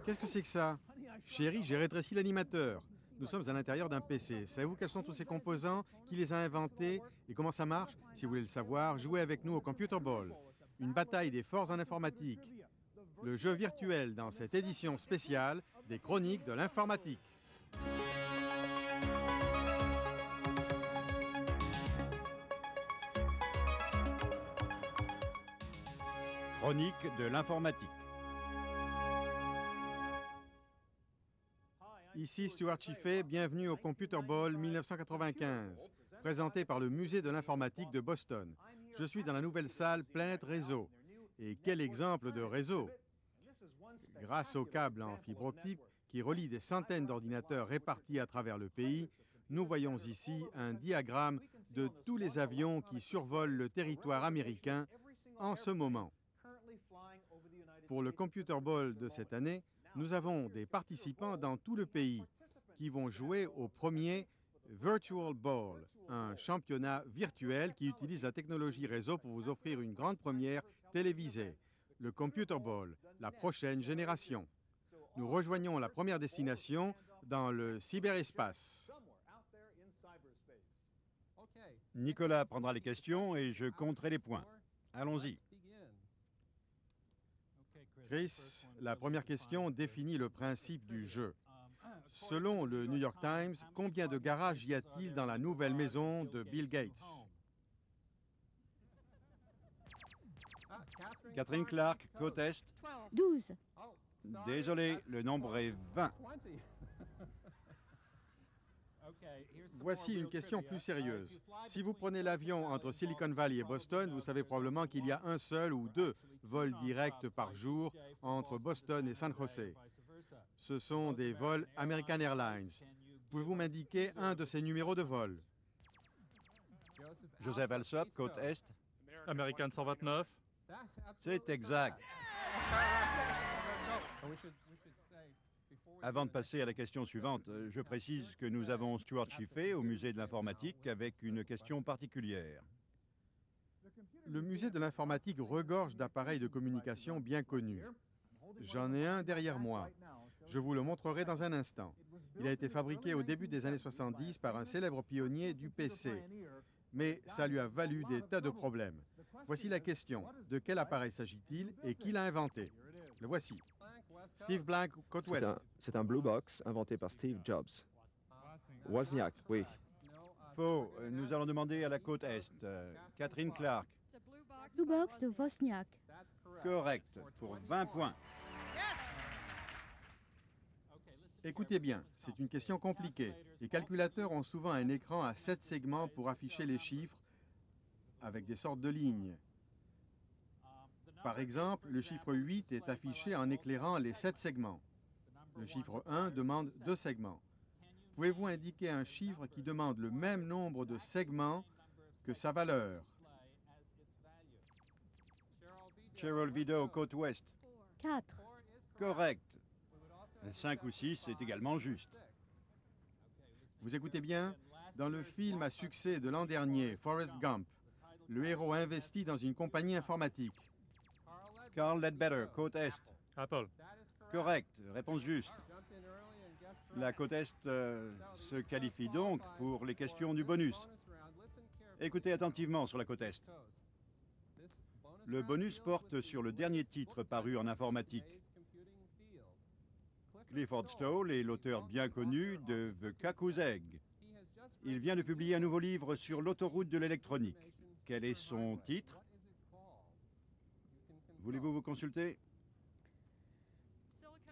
Qu'est-ce que c'est que ça? Chérie, j'ai rétréci l'animateur. Nous sommes à l'intérieur d'un PC. Savez-vous quels sont tous ces composants? Qui les a inventés? Et comment ça marche? Si vous voulez le savoir, jouez avec nous au Computer Ball. Une bataille des forces en informatique. Le jeu virtuel dans cette édition spéciale des Chroniques de l'informatique. Chronique de l'informatique. Ici Stuart Chiffé, bienvenue au Computer Ball 1995, présenté par le Musée de l'informatique de Boston. Je suis dans la nouvelle salle Planète Réseau. Et quel exemple de réseau! Grâce aux câbles en fibre optique qui relient des centaines d'ordinateurs répartis à travers le pays, nous voyons ici un diagramme de tous les avions qui survolent le territoire américain en ce moment. Pour le Computer Ball de cette année, nous avons des participants dans tout le pays qui vont jouer au premier Virtual Ball, un championnat virtuel qui utilise la technologie réseau pour vous offrir une grande première télévisée, le Computer Ball, la prochaine génération. Nous rejoignons la première destination dans le cyberespace. Nicolas prendra les questions et je compterai les points. Allons-y. Chris, la première question définit le principe du jeu. Selon le New York Times, combien de garages y a-t-il dans la nouvelle maison de Bill Gates? Catherine Clark, côte Est. 12. Désolé, le nombre est 20. Voici une question plus sérieuse. Si vous prenez l'avion entre Silicon Valley et Boston, vous savez probablement qu'il y a un seul ou deux vols directs par jour entre Boston et San Jose. Ce sont des vols American Airlines. Pouvez-vous m'indiquer un de ces numéros de vol? Joseph Alsop, côte Est. American 129. C'est exact. Avant de passer à la question suivante, je précise que nous avons Stuart Chiffé au Musée de l'informatique avec une question particulière. Le Musée de l'informatique regorge d'appareils de communication bien connus. J'en ai un derrière moi. Je vous le montrerai dans un instant. Il a été fabriqué au début des années 70 par un célèbre pionnier du PC. Mais ça lui a valu des tas de problèmes. Voici la question. De quel appareil s'agit-il et qui l'a inventé? Le voici. Steve Blank, côte ouest. C'est un Blue Box inventé par Steve Jobs. Wozniak, oui. Faux. Nous allons demander à la côte Est. Catherine Clark. Blue Box de Wozniak. Correct. Pour 20 points. Écoutez bien, c'est une question compliquée. Les calculateurs ont souvent un écran à 7 segments pour afficher les chiffres avec des sortes de lignes. Par exemple, le chiffre 8 est affiché en éclairant les 7 segments. Le chiffre 1 demande 2 segments. Pouvez-vous indiquer un chiffre qui demande le même nombre de segments que sa valeur? Cheryl Vido, côte ouest. 4. Correct. 5 ou 6 est également juste. Vous écoutez bien? Dans le film à succès de l'an dernier, Forrest Gump, le héros investit dans une compagnie informatique. Carl Ledbetter, côte Est. Apple. Correct. Réponse juste. La côte Est se qualifie donc pour les questions du bonus. Écoutez attentivement sur la côte Est. Le bonus porte sur le dernier titre paru en informatique. Clifford Stoll est l'auteur bien connu de The Cuckoo's Egg. Il vient de publier un nouveau livre sur l'autoroute de l'électronique. Quel est son titre? Voulez-vous vous consulter?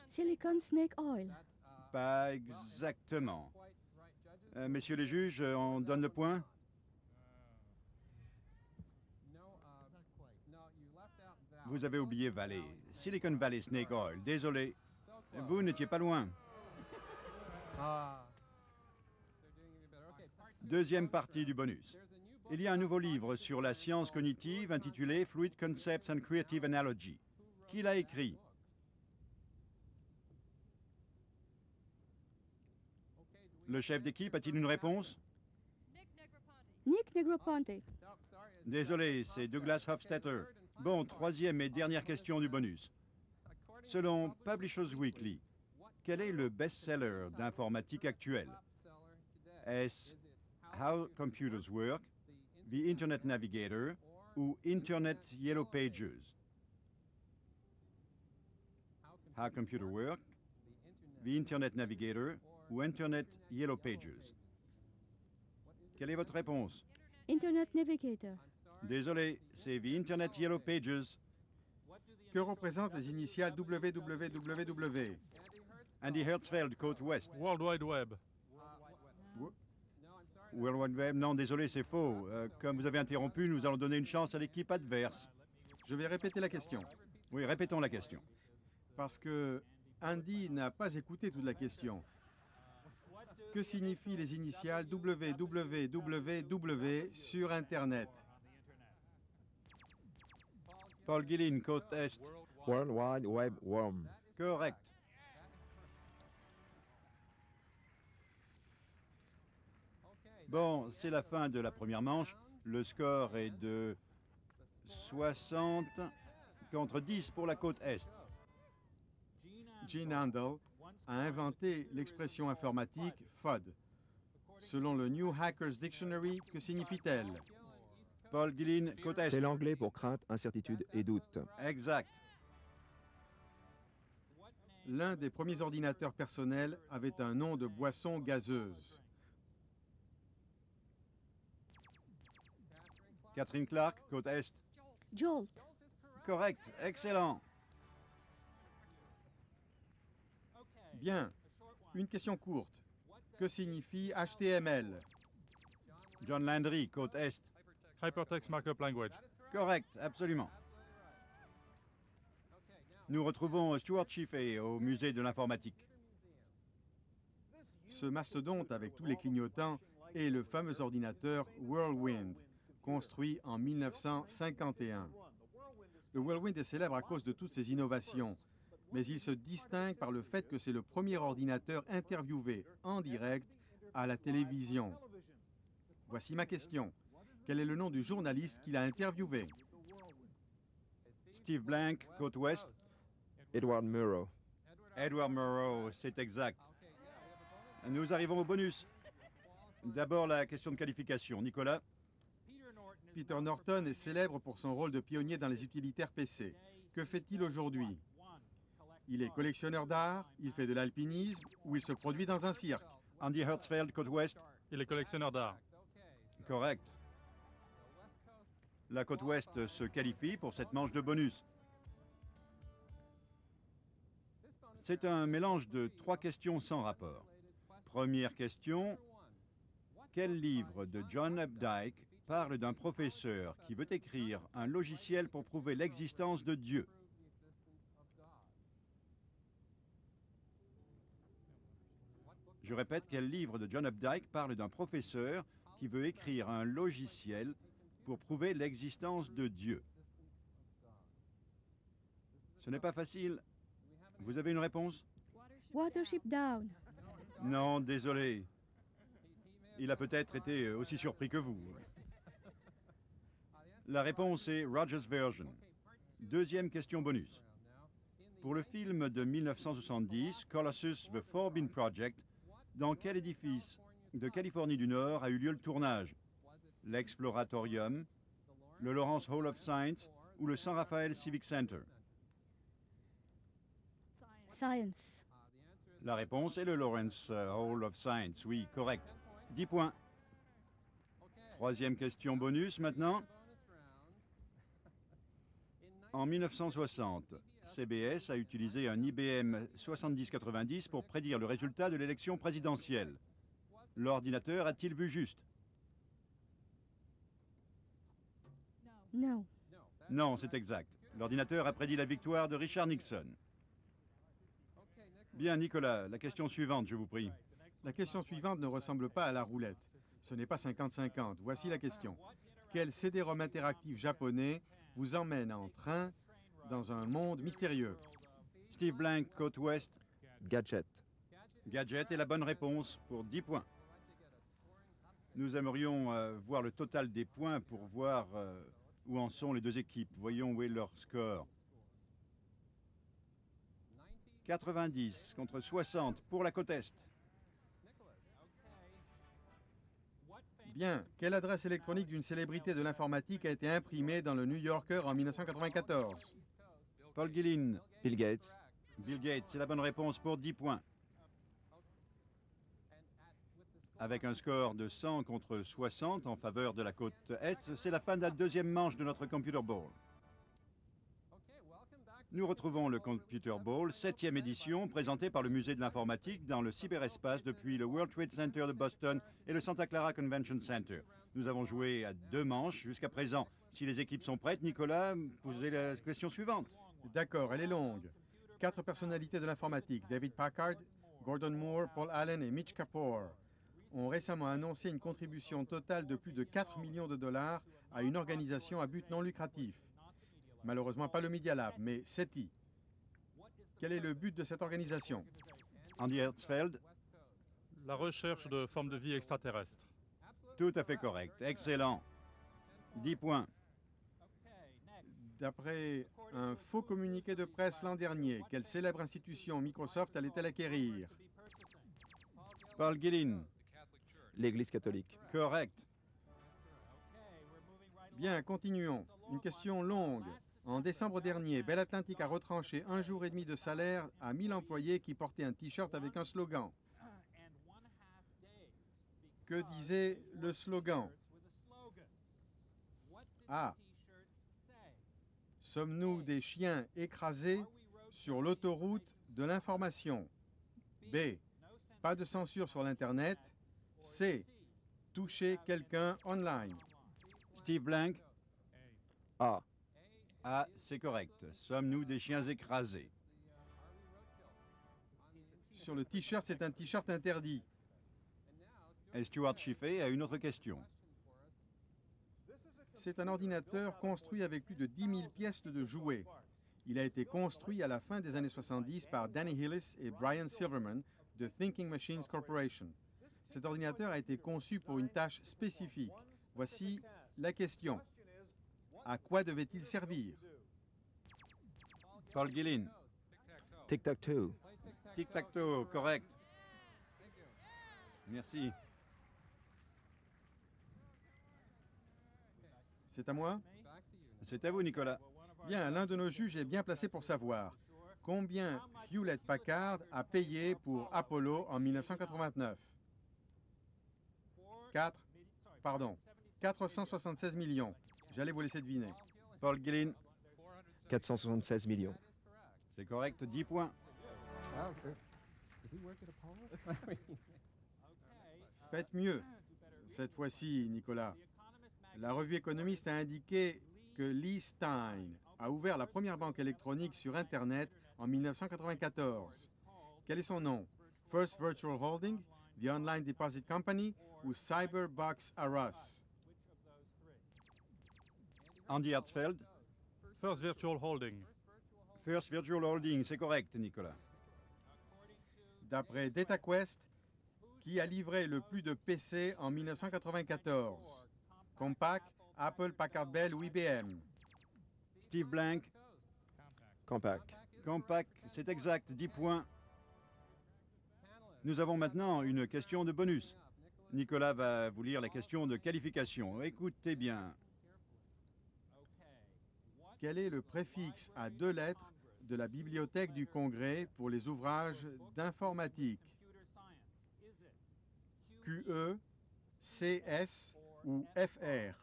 Silicon Snake Oil. Pas exactement. Messieurs les juges, on donne le point? Vous avez oublié Valley. Silicon Valley Snake Oil. Désolé. Vous n'étiez pas loin. Deuxième partie du bonus. Il y a un nouveau livre sur la science cognitive intitulé Fluid Concepts and Creative Analogy. Qui l'a écrit? Le chef d'équipe a-t-il une réponse? Nick Negroponte. Désolé, c'est Douglas Hofstetter. Bon, troisième et dernière question du bonus. Selon Publishers Weekly, quel est le best-seller d'informatique actuel? Est-ce How Computers Work, The Internet Navigator ou Internet Yellow Pages? How Computers Work, The Internet Navigator ou Internet Yellow Pages? Quelle est votre réponse? Internet Navigator. Désolé, c'est The Internet Yellow Pages. Que représentent les initiales www? Andy Hertzfeld, côte ouest. World Wide Web. World Wide Web, non, désolé, c'est faux. Comme vous avez interrompu, nous allons donner une chance à l'équipe adverse. Je vais répéter la question. Oui, répétons la question. Parce que Andy n'a pas écouté toute la question. Que signifient les initiales www sur Internet? Paul Guilin, côte est. World Wide Web Worm. Correct. Bon, c'est la fin de la première manche. Le score est de 60 contre 10 pour la côte est. Gene Handel a inventé l'expression informatique FUD. Selon le New Hackers Dictionary, que signifie-t-elle? Paul Guilin, côte est. C'est l'anglais pour crainte, incertitude et doute. Exact. L'un des premiers ordinateurs personnels avait un nom de boisson gazeuse. Catherine Clark, côte est. Jolt. Correct, excellent. Bien. Une question courte. Que signifie HTML? John Landry, côte est. Hypertext Markup Language. Correct, absolument. Nous retrouvons Stuart Chiffey au musée de l'informatique. Ce mastodonte avec tous les clignotants est le fameux ordinateur Whirlwind, construit en 1951. Le Whirlwind est célèbre à cause de toutes ses innovations, mais il se distingue par le fait que c'est le premier ordinateur interviewé en direct à la télévision. Voici ma question. Quel est le nom du journaliste qu'il a interviewé? Steve Blank, côte ouest. Edward Murrow. Edward Murrow, c'est exact. Nous arrivons au bonus. D'abord, la question de qualification. Nicolas? Peter Norton est célèbre pour son rôle de pionnier dans les utilitaires PC. Que fait-il aujourd'hui? Il est collectionneur d'art, il fait de l'alpinisme ou il se produit dans un cirque? Andy Hertzfeld, côte ouest. Il est collectionneur d'art. Correct. La côte ouest se qualifie pour cette manche de bonus. C'est un mélange de 3 questions sans rapport. Première question. Quel livre de John Updike parle d'un professeur qui veut écrire un logiciel pour prouver l'existence de Dieu? Je répète, quel livre de John Updike parle d'un professeur qui veut écrire un logiciel pour prouver l'existence de Dieu? Ce n'est pas facile. Vous avez une réponse? Watership Down. Non, désolé. Il a peut-être été aussi surpris que vous. La réponse est Roger's Version. Deuxième question bonus. Pour le film de 1970, Colossus The Forbidden Project, dans quel édifice de Californie du Nord a eu lieu le tournage? L'Exploratorium, le Lawrence Hall of Science ou le San Rafael Civic Center? Science. La réponse est le Lawrence Hall of Science. Oui, correct. 10 points. Troisième question bonus maintenant. En 1960, CBS a utilisé un IBM 7090 pour prédire le résultat de l'élection présidentielle. L'ordinateur a-t-il vu juste? No. Non, c'est exact. L'ordinateur a prédit la victoire de Richard Nixon. Bien, Nicolas, la question suivante, je vous prie. La question suivante ne ressemble pas à la roulette. Ce n'est pas 50-50. Voici la question. Quel CD-ROM interactif japonais vous emmène en train dans un monde mystérieux? Steve Blank, côte ouest. Gadget. Gadget est la bonne réponse pour 10 points. Nous aimerions voir le total des points pour voir où en sont les deux équipes. Voyons où est leur score. 90 contre 60 pour la côte Est. Bien. Quelle adresse électronique d'une célébrité de l'informatique a été imprimée dans le New Yorker en 1994? Paul Guilin, Bill Gates. Bill Gates, c'est la bonne réponse pour 10 points. Avec un score de 100 contre 60 en faveur de la côte Est, c'est la fin de la deuxième manche de notre Computer Bowl. Nous retrouvons le Computer Bowl, 7e édition, présenté par le Musée de l'informatique dans le cyberespace depuis le World Trade Center de Boston et le Santa Clara Convention Center. Nous avons joué à 2 manches jusqu'à présent. Si les équipes sont prêtes, Nicolas, posez la question suivante. D'accord, elle est longue. 4 personnalités de l'informatique, David Packard, Gordon Moore, Paul Allen et Mitch Kapor, ont récemment annoncé une contribution totale de plus de 4 millions de dollars à une organisation à but non lucratif. Malheureusement pas le Media Lab, mais SETI. Quel est le but de cette organisation? Andy Hertzfeld, La recherche de formes de vie extraterrestres. tout à fait correct. Excellent. 10 points. D'après un faux communiqué de presse l'an dernier, quelle célèbre institution Microsoft allait-elle acquérir? Paul Guilin, L'Église catholique. correct. Bien, continuons. Une question longue. En décembre dernier, Bell Atlantic a retranché 1 jour et demi de salaire à 1000 employés qui portaient un T-shirt avec un slogan. Que disait le slogan? A. Sommes-nous des chiens écrasés sur l'autoroute de l'information? B. Pas de censure sur l'Internet. C. Toucher quelqu'un online. Steve Blank, A. ah, c'est correct. Sommes-nous des chiens écrasés? Sur le T-shirt, c'est un T-shirt interdit. Et Stuart Chiffé a une autre question. C'est un ordinateur construit avec plus de 10 000 pièces de jouets. Il a été construit à la fin des années 70 par Danny Hillis et Brian Silverman de Thinking Machines Corporation. Cet ordinateur a été conçu pour une tâche spécifique. Voici la question. À quoi devait-il servir? Paul Guilin, Tic-tac-toe. tic-tac-toe, correct. Merci. C'est à moi? C'est à vous, Nicolas. Bien, l'un de nos juges est bien placé pour savoir. Combien Hewlett-Packard a payé pour Apollo en 1989? 476 millions. J'allais vous laisser deviner. Paul Guilin, 476 millions. c'est correct, 10 points. Faites mieux. Cette fois-ci, Nicolas. La revue économiste a indiqué que Lee Stein a ouvert la première banque électronique sur Internet en 1994. Quel est son nom? First Virtual Holding, The Online Deposit Company ou Cyberbox R Us? Andy Hertzfeld, First Virtual Holding. First Virtual Holding, c'est correct, Nicolas. D'après DataQuest, qui a livré le plus de PC en 1994? Compaq, Apple, Packard Bell ou IBM? Steve Blank, Compaq. Compaq, c'est exact, 10 points. Nous avons maintenant une question de bonus. Nicolas va vous lire la question de qualification. Écoutez bien. Quel est le préfixe à 2 lettres de la Bibliothèque du Congrès pour les ouvrages d'informatique? QE, CS ou FR?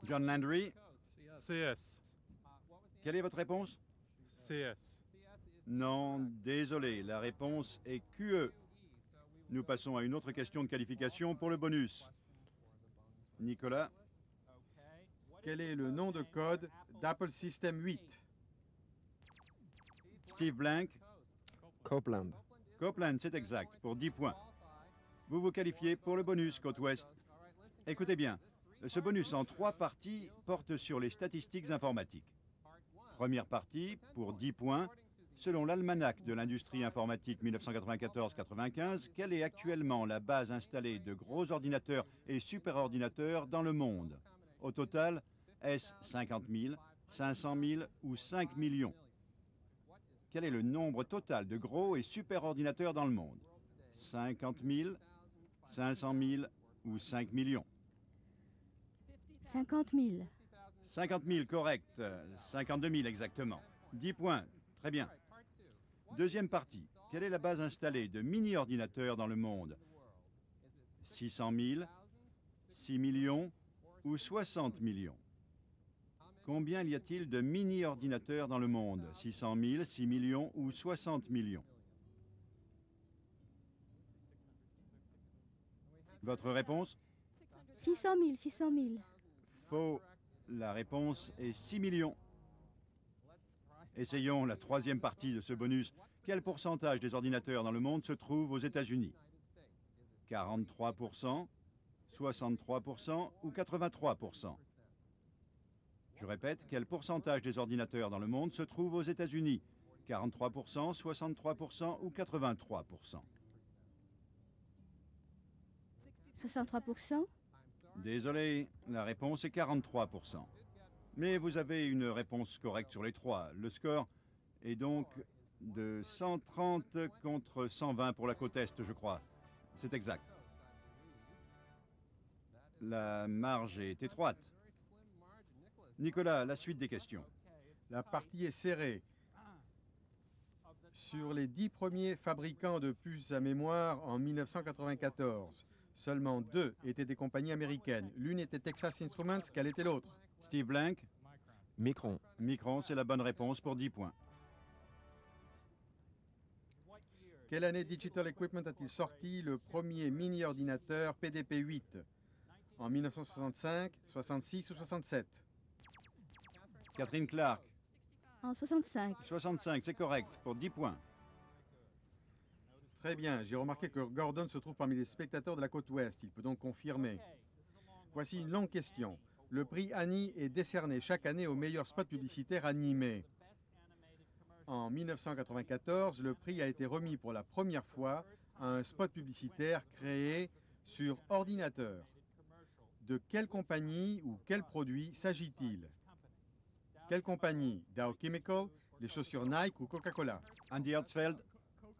John Landry, CS. quelle est votre réponse? CS. Non, désolé, la réponse est QE. Nous passons à une autre question de qualification pour le bonus. Nicolas, Quel est le nom de code d'Apple System 8? Steve Blank, Copeland. Copeland, c'est exact, pour 10 points. Vous vous qualifiez pour le bonus côte ouest. Écoutez bien, ce bonus en 3 parties porte sur les statistiques informatiques. Première partie, pour 10 points, selon l'almanach de l'industrie informatique 1994-95, quelle est actuellement la base installée de gros ordinateurs et superordinateurs dans le monde? Au total, est-ce 50 000, 500 000 ou 5 millions? quel est le nombre total de gros et superordinateurs dans le monde? 50 000, 500 000 ou 5 millions? 50 000. 50 000, correct. 52 000 exactement. 10 points, très bien. Deuxième partie. Quelle est la base installée de mini-ordinateurs dans le monde? 600 000, 6 millions ou 60 millions? Combien y a-t-il de mini-ordinateurs dans le monde? 600 000, 6 millions ou 60 millions? Votre réponse? 600 000, 600 000. Faux. La réponse est 6 millions. Essayons la troisième partie de ce bonus. Quel pourcentage des ordinateurs dans le monde se trouve aux États-Unis? 43%, 63% ou 83%? Je répète, quel pourcentage des ordinateurs dans le monde se trouve aux États-Unis? 43%, 63% ou 83%? 63%. Désolé, la réponse est 43%. Mais vous avez une réponse correcte sur les trois. Le score est donc de 130 contre 120 pour la côte Est, je crois. C'est exact. La marge est étroite. Nicolas, la suite des questions. La partie est serrée. Sur les 10 premiers fabricants de puces à mémoire en 1994, seulement 2 étaient des compagnies américaines. L'une était Texas Instruments, quelle était l'autre? Steve Blank, Micron. Micron, c'est la bonne réponse pour 10 points. Quelle année Digital Equipment a-t-il sorti le premier mini-ordinateur PDP-8? En 1965, 66 ou 67? Catherine Clark, En 65. 65, c'est correct, pour 10 points. Très bien, j'ai remarqué que Gordon se trouve parmi les spectateurs de la côte ouest. Il peut donc confirmer. Voici une longue question. Le prix Annie est décerné chaque année au meilleur spot publicitaire animé. En 1994, le prix a été remis pour la première fois à un spot publicitaire créé sur ordinateur. De quelle compagnie ou quel produit s'agit-il? Quelle compagnie? Dow Chemical, les chaussures Nike ou Coca-Cola? Andy Hertzfeld,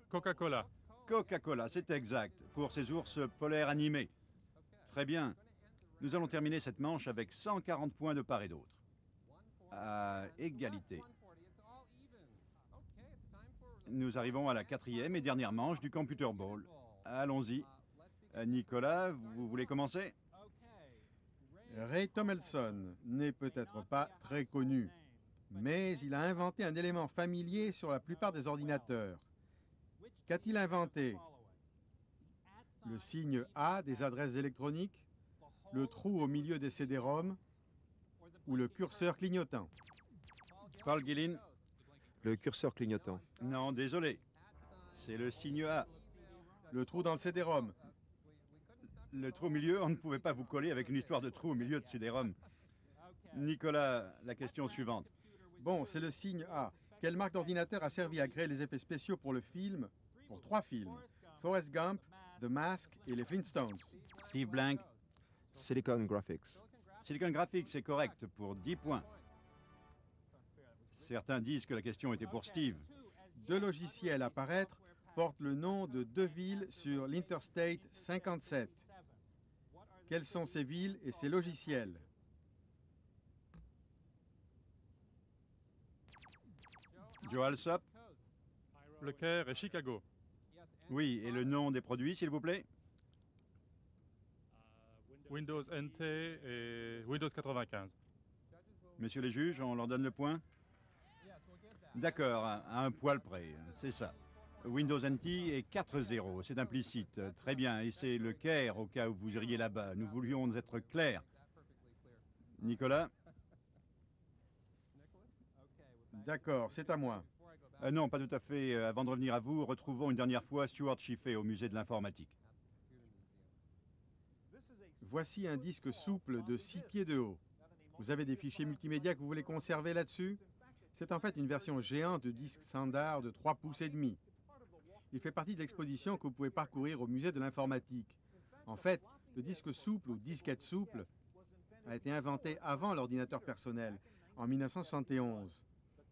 Coca-Cola. Coca-Cola, c'est exact, pour ces ours polaires animés. Très bien. Nous allons terminer cette manche avec 140 points de part et d'autre. À égalité. Nous arrivons à la quatrième et dernière manche du Computer Bowl. Allons-y. Nicolas, vous voulez commencer? Ray Tomlinson n'est peut-être pas très connu, mais il a inventé un élément familier sur la plupart des ordinateurs. Qu'a-t-il inventé? Le signe A des adresses électroniques, le trou au milieu des CD-ROM ou le curseur clignotant? Paul Guilin? Le curseur clignotant. Non, désolé. C'est le signe A. Le trou dans le CD-ROM. Le trou au milieu, on ne pouvait pas vous coller avec une histoire de trou au milieu de CD-ROM. Nicolas, la question suivante. Bon, c'est le signe A. Quelle marque d'ordinateur a servi à créer les effets spéciaux pour le film, pour 3 films? Forrest Gump, The Mask et les Flintstones. Steve Blank? Silicon Graphics. Silicon Graphics, c'est correct pour 10 points. Certains disent que la question était pour Steve. 2 logiciels à paraître portent le nom de 2 villes sur l'Interstate 57. Quelles sont ces villes et ces logiciels? Joe Alsop? Le Caire et Chicago. Oui, et le nom des produits, s'il vous plaît? Windows NT et Windows 95. Messieurs les juges, on leur donne le point? D'accord, à un poil près, c'est ça. Windows NT est 4-0, c'est implicite. Très bien, et c'est le Caire au cas où vous iriez là-bas. Nous voulions être clairs. Nicolas? D'accord, c'est à moi. Non, pas tout à fait. Avant de revenir à vous, retrouvons une dernière fois Stuart Chiffé au musée de l'informatique. Voici un disque souple de 6 pieds de haut. Vous avez des fichiers multimédia que vous voulez conserver là-dessus? C'est en fait une version géante de disque standard de 3 pouces et demi. Il fait partie de l'exposition que vous pouvez parcourir au musée de l'informatique. En fait, le disque souple ou disquette souple a été inventé avant l'ordinateur personnel, en 1971.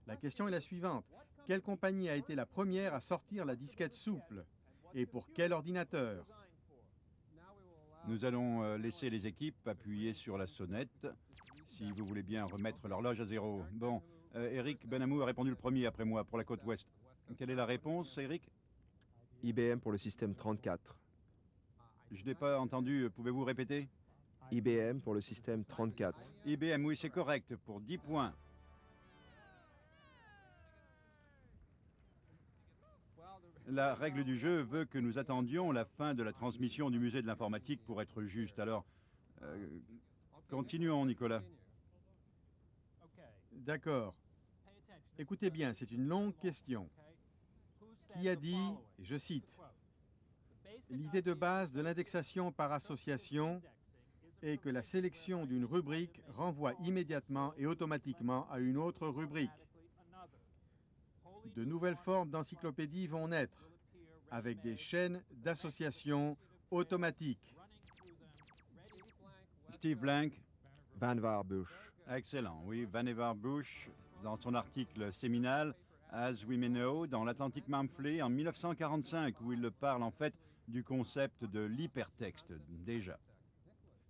La question est la suivante. Quelle compagnie a été la première à sortir la disquette souple? Et pour quel ordinateur? Nous allons laisser les équipes appuyer sur la sonnette, si vous voulez bien remettre l'horloge à zéro. Bon, Eric Benamou a répondu le premier après moi pour la côte ouest. Quelle est la réponse, Eric? IBM pour le système 34. Je n'ai pas entendu, pouvez-vous répéter? IBM pour le système 34. IBM, oui, c'est correct, pour 10 points. La règle du jeu veut que nous attendions la fin de la transmission du musée de l'informatique pour être juste. Alors, continuons, Nicolas. D'accord. Écoutez bien, c'est une longue question. Qui a dit, et je cite, « L'idée de base de l'indexation par association est que la sélection d'une rubrique renvoie immédiatement et automatiquement à une autre rubrique. De nouvelles formes d'encyclopédies vont naître, avec des chaînes d'associations automatiques. » Steve Blank. Vannevar Bush. Excellent, oui, Vannevar Bush, dans son article séminal « As We May Know » dans l'Atlantic Monthly en 1945, où il parle en fait du concept de l'hypertexte, déjà.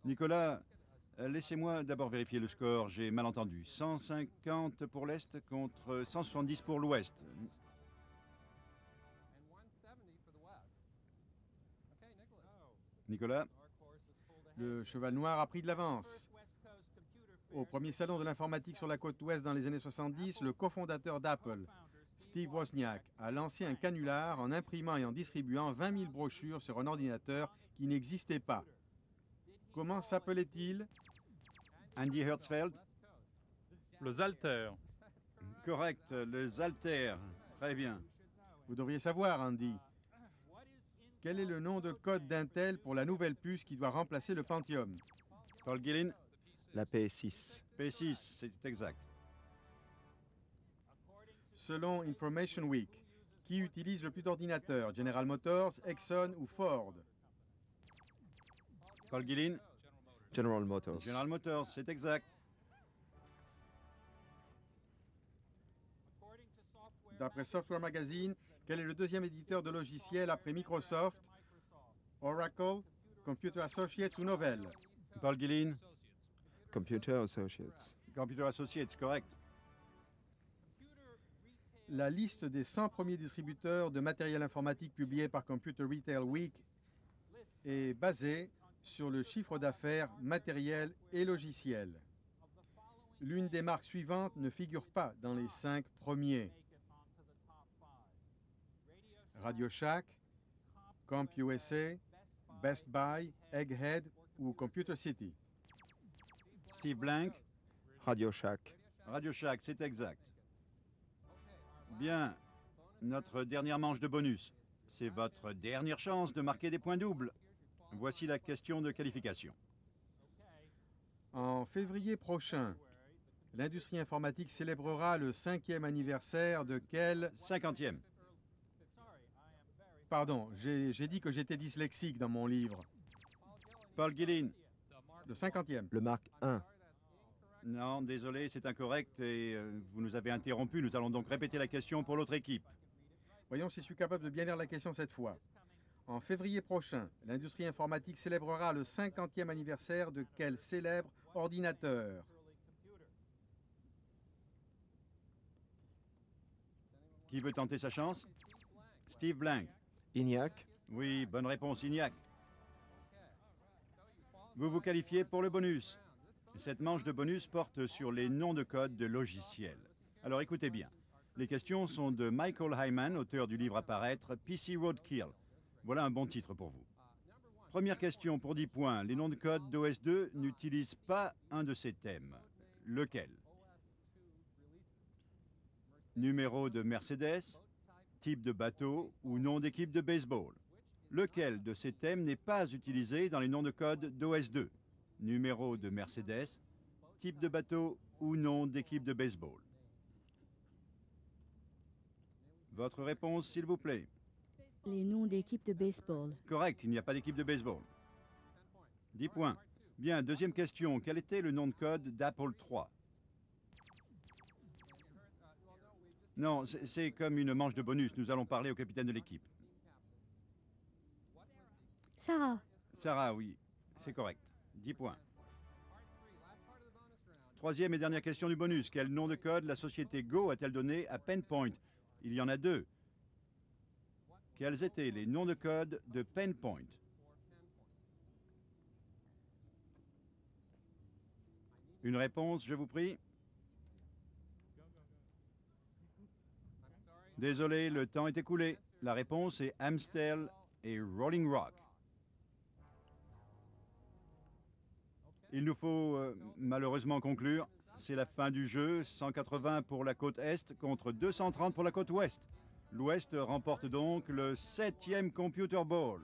Nicolas, laissez-moi d'abord vérifier le score, j'ai mal entendu. 150 pour l'Est contre 170 pour l'Ouest. Nicolas? Le cheval noir a pris de l'avance. Au premier salon de l'informatique sur la côte ouest dans les années 70, le cofondateur d'Apple, Steve Wozniak, a lancé un canular en imprimant et en distribuant 20 000 brochures sur un ordinateur qui n'existait pas. Comment s'appelait-il? Andy Hertzfeld? Le Zalter. Correct, le Zalter. Très bien. Vous devriez savoir, Andy. Quel est le nom de code d'Intel pour la nouvelle puce qui doit remplacer le Pentium? Paul Gillin? La P6. P6, c'est exact. Selon Information Week, qui utilise le plus d'ordinateurs? General Motors, Exxon ou Ford? Paul Gillin? General Motors. General Motors, c'est exact. D'après Software Magazine, quel est le deuxième éditeur de logiciels après Microsoft? Oracle, Computer Associates ou Novell? Paul Gillin? Computer Associates. Computer Associates, correct. La liste des 100 premiers distributeurs de matériel informatique publiée par Computer Retail Week est basée sur le chiffre d'affaires matériel et logiciel. L'une des marques suivantes ne figure pas dans les 5 premiers. Radio Shack, CompUSA, Best Buy, Egghead ou Computer City. Steve Blank? Radio Shack. Radio Shack, c'est exact. Bien, notre dernière manche de bonus. C'est votre dernière chance de marquer des points doubles. Voici la question de qualification. En février prochain, l'industrie informatique célébrera le 5e anniversaire de quel... 50e. Pardon, j'ai dit que j'étais dyslexique dans mon livre. Paul Gillin? Le 50e. Le Mark I. Non, désolé, c'est incorrect et vous nous avez interrompu. Nous allons donc répéter la question pour l'autre équipe. Voyons si je suis capable de bien lire la question cette fois. En février prochain, l'industrie informatique célébrera le 50e anniversaire de quel célèbre ordinateur? Qui veut tenter sa chance? Steve Blank. ENIAC. Oui, bonne réponse, ENIAC. Vous vous qualifiez pour le bonus. Cette manche de bonus porte sur les noms de code de logiciels. Alors écoutez bien. Les questions sont de Michael Hyman, auteur du livre à paraître PC Roadkill. Voilà un bon titre pour vous. Première question pour 10 points. Les noms de code d'OS 2 n'utilisent pas un de ces thèmes. Lequel? Numéro de Mercedes, type de bateau ou nom d'équipe de baseball. Lequel de ces thèmes n'est pas utilisé dans les noms de code d'OS 2? Numéro de Mercedes, type de bateau ou nom d'équipe de baseball. Votre réponse, s'il vous plaît. Les noms d'équipes de baseball. Correct, il n'y a pas d'équipe de baseball. 10 points. Bien, deuxième question. Quel était le nom de code d'Apple III? Non, c'est comme une manche de bonus. Nous allons parler au capitaine de l'équipe. Sarah. Sarah, oui, c'est correct. 10 points. Troisième et dernière question du bonus. Quel nom de code la société Go a-t-elle donné à PenPoint? Il y en a deux. Quels étaient les noms de code de PenPoint? Une réponse, je vous prie. Désolé, le temps est écoulé. La réponse est Amstel et Rolling Rock. Il nous faut malheureusement conclure. C'est la fin du jeu. 180 pour la côte Est contre 230 pour la côte Ouest. L'Ouest remporte donc le 7e Computer Bowl.